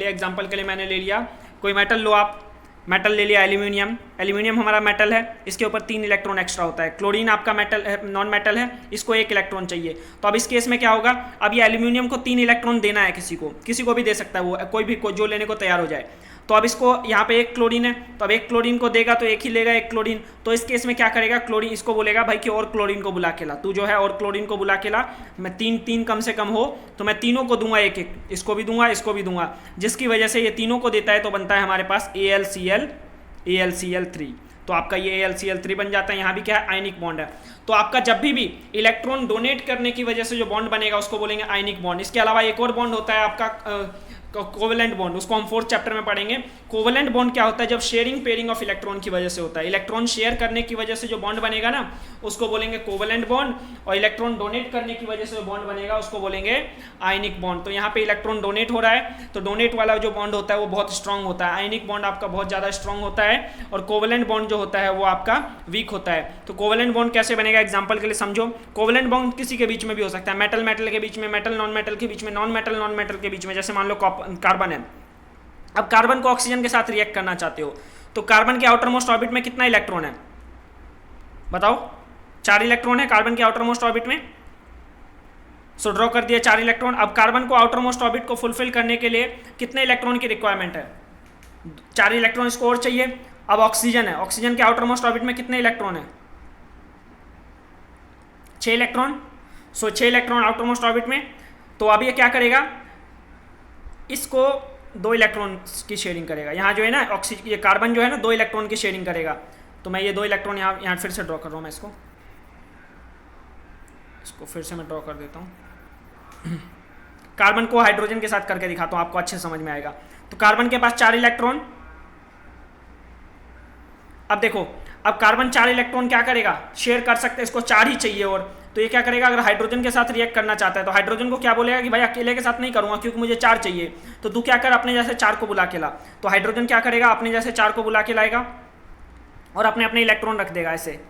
लिए मैंने ले लिया कोई मेटल, लो आप मेटल ले लिया एल्यूमिनियम हमारा मेटल है, इसके ऊपर 3 इलेक्ट्रॉन एक्स्ट्रा होता है। क्लोरीन आपका मेटल है, नॉन मेटल है, इसको 1 इलेक्ट्रॉन चाहिए। तो अब इस केस में क्या होगा, अब ये एल्यूमिनियम को 3 इलेक्ट्रॉन देना है, किसी को भी दे सकता है, वो कोई भी जो लेने को तैयार हो जाए। तो अब इसको यहाँ पे 1 क्लोरीन है, तो अब 1 क्लोरीन को देगा तो 1 ही लेगा, 1 क्लोरीन। तो इस केस में क्या करेगा, क्लोरीन इसको बोलेगा भाई कि और क्लोरीन को बुला के ला, तू जो है और क्लोरीन को बुला के ला, मैं 3 कम से कम हो तो मैं तीनों को दूंगा, एक इसको भी दूंगा, इसको भी दूंगा, जिसकी वजह से ये तीनों को देता है। तो बनता है हमारे पास AlCl3। तो आपका ये AlCl3 बन जाता है। यहाँ भी क्या है, आयनिक बॉन्ड है। तो आपका जब भी इलेक्ट्रॉन डोनेट करने की वजह से जो बॉन्ड बनेगा उसको बोलेंगे आयनिक बॉन्ड। इसके अलावा एक और बॉन्ड होता है आपका कोवेलेंट बॉन्ड, उसको हम 4th चैप्टर में पढ़ेंगे। कोवेलेंट बॉन्ड क्या होता है? जब शेयरिंग पेयरिंग ऑफ इलेक्ट्रॉन की वजह से होता है। इलेक्ट्रॉन शेयर करने की वजह से जो बॉन्ड बनेगा ना उसको बोलेंगे कोवेलेंट बॉन्ड, और इलेक्ट्रॉन डोनेट करने की वजह से जो बॉन्ड बनेगा उसको बोलेंगे आयनिक बॉन्ड। तो यहाँ पे इलेक्ट्रॉन डोनेट हो रहा है तो डोनेट वाला जो बॉन्ड होता है वो बहुत स्ट्रांग होता है, आयनिक बॉन्ड आपका बहुत ज़्यादा स्ट्रांग होता है, और कोवेलेंट बॉन्ड जो होता है वो आपका वीक होता है। तो कोवेलेंट बॉन्ड कैसे बनेगा एग्जाम्पल के लिए समझो। कोवेलेंट बॉन्ड किसी के बीच में भी हो सकता है, मेटल मेटल के बीच में, मेटल नॉन मेटल के बीच में, नॉन मेटल के बीच में। जैसे मान लो कार्बन है, अब कार्बन को ऑक्सीजन के साथ रिएक्ट करना चाहते हो तो कार्बन के आउटर मोस्ट ऑर्बिट में कितना इलेक्ट्रॉन है बताओ? 4 इलेक्ट्रॉन है कार्बन के आउटर मोस्ट ऑर्बिट में। सो ड्रॉ कर दिया 4 इलेक्ट्रॉन। अब कार्बन को आउटर मोस्ट ऑर्बिट को फुलफिल करने के लिए कितने इलेक्ट्रॉन की रिक्वायरमेंट है? 4 इलेक्ट्रॉन इसको और चाहिए। अब ऑक्सीजन है, ऑक्सीजन के आउटर मोस्ट ऑर्बिट में कितने इलेक्ट्रॉन है? 6 इलेक्ट्रॉन। सो 6 इलेक्ट्रॉन आउटर मोस्ट ऑर्बिट में। तो अब ये क्या करेगा? इसको 2 इलेक्ट्रॉन की शेयरिंग करेगा। यहाँ जो है ना ऑक्सीजन, ये कार्बन जो है ना 2 इलेक्ट्रॉन की शेयरिंग करेगा। तो मैं ये 2 इलेक्ट्रॉन यहाँ फिर से ड्रॉ कर रहा हूँ। मैं इसको फिर से मैं ड्रॉ कर देता हूँ। कार्बन को हाइड्रोजन के साथ करके दिखाता हूँ, आपको अच्छे समझ में आएगा। तो कार्बन के पास 4 इलेक्ट्रॉन। अब देखो, अब कार्बन 4 इलेक्ट्रॉन क्या करेगा? शेयर कर सकते हैं, इसको 4 ही चाहिए। और तो ये क्या करेगा? अगर हाइड्रोजन के साथ रिएक्ट करना चाहता है तो हाइड्रोजन को क्या बोलेगा कि भाई अकेले के साथ नहीं करूंगा क्योंकि मुझे 4 चाहिए। तो तू क्या कर, अपने जैसे 4 को बुला के ला। तो हाइड्रोजन क्या करेगा? अपने जैसे 4 को बुला के लाएगा और अपने अपने इलेक्ट्रॉन रख देगा। ऐसे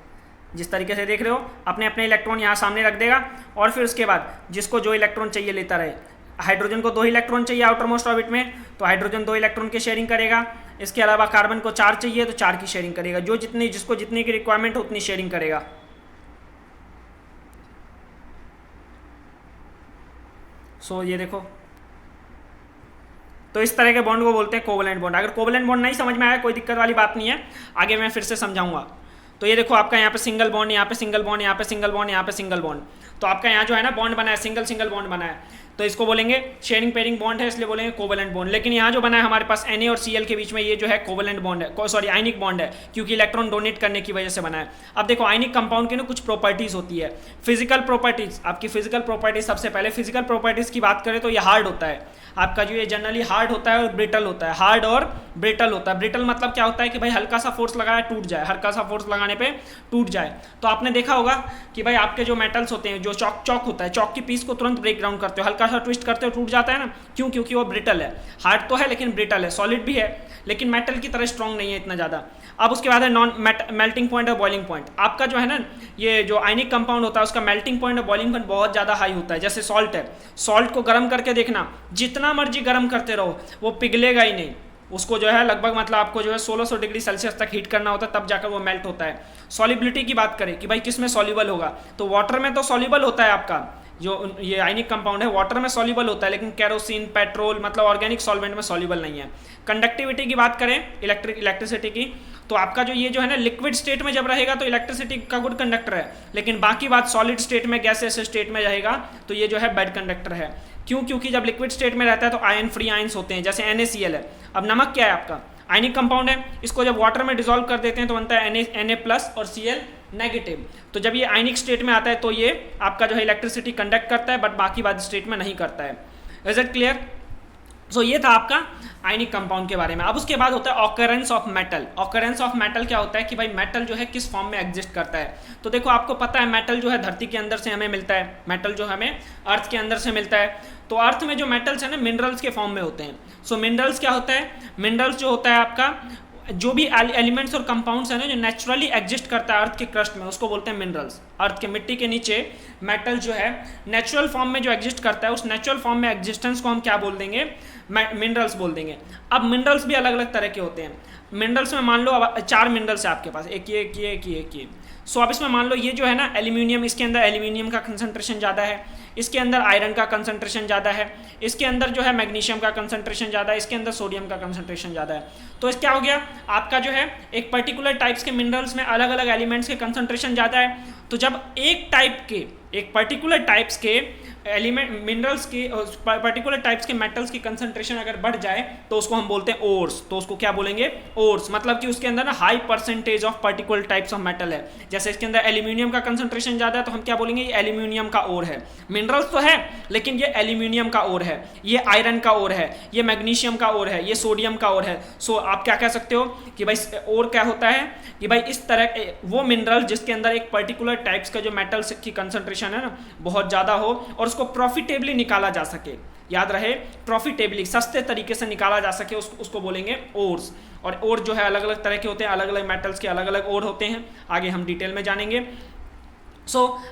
जिस तरीके से देख रहे हो, अपने अपने इलेक्ट्रॉन यहाँ सामने रख देगा, और फिर उसके बाद जिसको जो इलेक्ट्रॉन चाहिए लेता रहे। हाइड्रोजन को 2 इलेक्ट्रॉन चाहिए आउटर मोस्ट ऑर्बिट में, तो हाइड्रोजन 2 इलेक्ट्रॉन की शेयरिंग करेगा। इसके अलावा कार्बन को 4 चाहिए तो 4 की शेयरिंग करेगा। जिसको जितनी की रिक्वायरमेंट हो उतनी शेयरिंग करेगा। सो ये देखो, तो इस तरह के बॉन्ड को बोलते हैं कोवेलेंट बॉन्ड। अगर कोवेलेंट बॉन्ड नहीं समझ में आया कोई दिक्कत वाली बात नहीं है, आगे मैं फिर से समझाऊंगा। तो ये देखो आपका यहाँ पे सिंगल बॉन्ड, यहाँ पे सिंगल बॉन्ड, यहाँ पे सिंगल बॉन्ड, यहाँ पे सिंगल बॉन्ड। तो आपका यहाँ जो है ना बॉन्ड बना है, सिंगल बॉन्ड बना है, तो इसको बोलेंगे शेयरिंग पेयरिंग बॉन्ड है, इसलिए बोलेंगे कोवेलेंट बॉन्ड। लेकिन यहाँ जो बना है हमारे पास Na और Cl के बीच में, ये जो है कोवेलेंट बॉन्ड है, सॉरी आयनिक बॉन्ड है, क्योंकि इलेक्ट्रॉन डोनेट करने की वजह से बना है। अब देखो आयनिक कंपाउंड की ना कुछ प्रॉपर्टीज होती है, फिजिकल प्रॉपर्टीज। आपकी फिजिकल प्रॉपर्टीज, सबसे पहले फिजिकल प्रॉपर्टीज की बात करें तो ये हार्ड होता है आपका, जो ये जनरली हार्ड होता है और ब्रिटल होता है। हार्ड और ब्रिटल होता है। ब्रिटल मतलब क्या होता है कि भाई हल्का सा फोर्स लगाया टूट जाए, हल्का सा फोर्स लगाने पे टूट जाए। तो आपने देखा होगा कि भाई आपके जो मेटल्स होते हैं, जो चॉक होता है, चॉक की पीस को तुरंत ब्रेक डाउन करते हो, हल्का सा ट्विस्ट करते हो टूट जाता है ना, क्यों? क्योंकि वो ब्रिटल है। हार्ड तो है लेकिन ब्रिटल है, सॉलिड भी है लेकिन मेटल की तरह स्ट्रॉन्ग नहीं है इतना ज़्यादा। अब उसके बाद है नॉन मेल्टिंग पॉइंट और बॉइलिंग पॉइंट। आपका जो है ना ये जो आयनिक कंपाउंड होता है उसका मेल्टिंग पॉइंट और बॉइलिंग पॉइंट बहुत ज़्यादा हाई होता है। जैसे सॉल्ट है, सॉल्ट को गर्म करके देखना, जितना मर्जी गर्म करते रहो वो पिघलेगा ही नहीं। उसको जो है लगभग मतलब आपको जो है 1600 डिग्री सेल्सियस तक हीट करना होता है, तब जाकर वो मेल्ट होता है। सॉलिबिलिटी की बात करें कि भाई किस में सॉल्युबल होगा, तो वाटर में तो सॉल्युबल होता है आपका, जो ये आयनिक कंपाउंड है वाटर में सॉल्युबल होता है, लेकिन केरोसिन, पेट्रोल मतलब ऑर्गेनिक सॉल्वेंट में सॉल्युबल नहीं है। कंडक्टिविटी की बात करें, इलेक्ट्रिसिटी की, तो आपका जो ये जो है ना लिक्विड स्टेट में जब रहेगा तो इलेक्ट्रिसिटी का गुड कंडक्टर है, लेकिन बाकी बात सॉलिड स्टेट में, गैसेस स्टेट में रहेगा तो ये जो है बैड कंडक्टर है। क्यों? क्योंकि जब लिक्विड स्टेट में रहता है तो आयन फ्री आयंस होते हैं, जैसे NaCl है। अब नमक क्या है आपका? आयनिक कंपाउंड है, इसको जब वाटर में डिसॉल्व कर देते हैं तो बनता है Na+ और Cl नेगेटिव। तो जब ये आयनिक स्टेट में आता है तो ये आपका जो है इलेक्ट्रिसिटी कंडक्ट करता है, बट बाकी बात स्टेट में नहीं करता है। Is it clear? सो ये था आपका आयनिक कंपाउंड के बारे में। अब उसके बाद होता है occurrence of metal. Occurrence of metal क्या होता है कि भाई मेटल जो है किस फॉर्म में एग्जिस्ट करता है। तो देखो आपको पता है मेटल जो है धरती के अंदर से हमें मिलता है, मेटल जो हमें अर्थ के अंदर से मिलता है। तो अर्थ में जो मेटल्स है ना मिनरल्स के फॉर्म में होते हैं। सो मिनरल्स क्या होता है? मिनरल्स जो होता है आपका जो भी एलिमेंट्स और कंपाउंड्स हैं ना जो नेचुरली एग्जिस्ट करता है अर्थ के क्रस्ट में, उसको बोलते हैं मिनरल्स। अर्थ के मिट्टी के नीचे मेटल जो है नेचुरल फॉर्म में जो एग्जिस्ट करता है, उस नेचुरल फॉर्म में एग्जिस्टेंस को हम क्या बोल देंगे? मिनरल्स बोल देंगे। अब मिनरल्स भी अलग अलग तरह के होते हैं। मिनरल्स में मान लो अब 4 मिनरल्स है आपके पास, एक ये। सो अब इसमें मान लो ये जो है ना एल्यूमिनियम, इसके अंदर एल्यूमिनियम का कंसंट्रेशन ज़्यादा है, इसके अंदर आयरन का कंसंट्रेशन ज़्यादा है, इसके अंदर जो है मैग्नीशियम का कंसंट्रेशन ज़्यादा है, इसके अंदर सोडियम का कंसंट्रेशन ज़्यादा है। तो इस क्या हो गया आपका जो है एक पर्टिकुलर टाइप्स के मिनरल्स में अलग अलग एलिमेंट्स के कंसंट्रेशन ज़्यादा है। तो जब एक पर्टिकुलर टाइप्स के एलिमेंट मिनरल्स की पर्टिकुलर टाइप्स के मेटल्स की कंसंट्रेशन अगर बढ़ जाए तो उसको हम बोलते हैं ओर्स। तो उसको क्या बोलेंगे? ओर्स। मतलब कि उसके अंदर ना high percentage of particular types of metal है। जैसे इसके अंदर एल्यूमिनियम का कंसंट्रेशन ज़्यादा है तो हम क्या बोलेंगे? ये एल्यूमिनियम का ओर है। मिनरल्स तो है लेकिन ये एल्यूमिनियम का ओर है, ये आयरन का ओर है, ये मैग्नीशियम का ओर है, ये सोडियम का ओर है। सो आप क्या कह सकते हो कि भाई ओर क्या होता है कि भाई इस तरह वो मिनरल जिसके अंदर एक पर्टिकुलर टाइप्स का जो मेटल्स की कंसंट्रेशन है ना बहुत ज़्यादा हो और उसको प्रॉफिटेबली निकाला जा सके, याद रहे प्रॉफिटेबली सस्ते तरीके से निकाला जा सके, उसको बोलेंगे ओर्स। और ओर जो है अलग अलग तरह के होते हैं, अलग अलग मेटल्स के अलग अलग ओर होते हैं, आगे हम डिटेल में जानेंगे।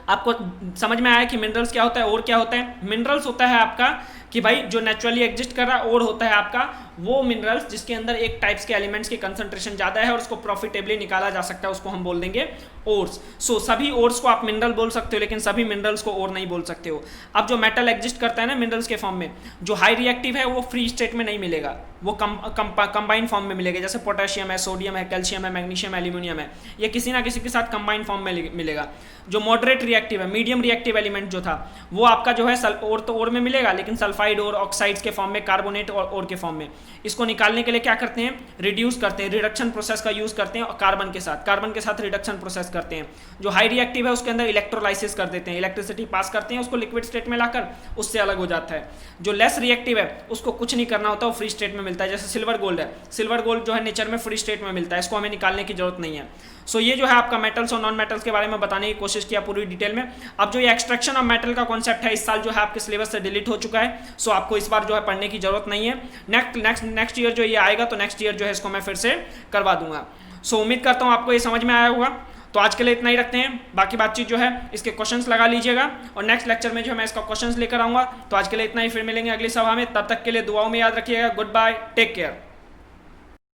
आपको समझ में आया कि मिनरल्स क्या होता है, ओर क्या होता है। मिनरल्स होता है आपका कि भाई जो नेचुरली एग्जिस्ट कर रहा है, ओर होता है आपका वो मिनरल्स जिसके अंदर एक टाइप्स के एलिमेंट्स की कंसंट्रेशन ज़्यादा है और उसको प्रॉफिटेबली निकाला जा सकता है, उसको हम बोल देंगे ओर्स। सभी ओर्स को आप मिनरल बोल सकते हो, लेकिन सभी मिनरल्स को ओर नहीं बोल सकते हो। अब जो मेटल एग्जिस्ट करता है ना मिनरल्स के फॉर्म में, जो हाई रिएक्टिव है वो फ्री स्टेट में नहीं मिलेगा, वो कंबाइंड फॉर्म में मिलेगा। जैसे पोटेशियम है, सोडियम है, कैल्शियम है, मैग्नीशियम, एल्यूमिनियम है, ये किसी ना किसी के साथ कंबाइंड फॉर्म में मिलेगा। जो मॉडरेट रिएक्टिव है, मीडियम रिएक्टिव एलिमेंट जो था वो आपका जो है ओर तो ओर में मिलेगा, लेकिन सल्फाइड और ऑक्साइड्स के फॉर्म में, कार्बोनेट और ओर के फॉर्म में। इसको निकालने के लिए क्या करते हैं, रिड्यूस करते हैं, रिडक्शन प्रोसेस का यूज करते हैं और कार्बन के साथ रिडक्शन प्रोसेस करते हैं। जो हाई रिएक्टिव है उसके अंदर इलेक्ट्रोलाइसिस कर देते हैं, इलेक्ट्रिसिटी पास करते हैं, उसको लिक्विड स्टेट में लाकर उससे अलग हो जाता है। जो लेस रिएक्टिव है उसको कुछ नहीं करना होता, वो फ्री स्टेट में मिलता है। जैसे सिल्वर गोल्ड है, सिल्वर गोल्ड जो है नेचर में फ्री स्टेट में मिलता है, इसको हमें निकालने की जरूरत नहीं है। ये जो है आपका मेटल्स और नॉन मेटल्स के बारे में बताने की कोशिश किया पूरी डिटेल में। अब जो ये एक्सट्रैक्शन ऑफ मेटल का कॉन्सेप्ट है इस साल जो है आपके सिलेबस से डिलीट हो चुका है, आपको इस बार जो है पढ़ने की जरूरत नहीं है। नेक्स्ट ईयर जो ये आएगा तो नेक्स्ट ईयर जो है इसको मैं फिर से करवा दूंगा। उम्मीद करता हूँ आपको ये समझ में आया होगा। तो आज के लिए इतना ही रखते हैं, बाकी बातचीत जो है इसके क्वेश्चंस लगा लीजिएगा और नेक्स्ट लेक्चर में जो है मैं इसका क्वेश्चंस लेकर आऊंगा। तो आज के लिए इतना ही, फिर मिलेंगे अगली सभा में, तब तक के लिए दुआओं में याद रखिएगा। Good bye, take care.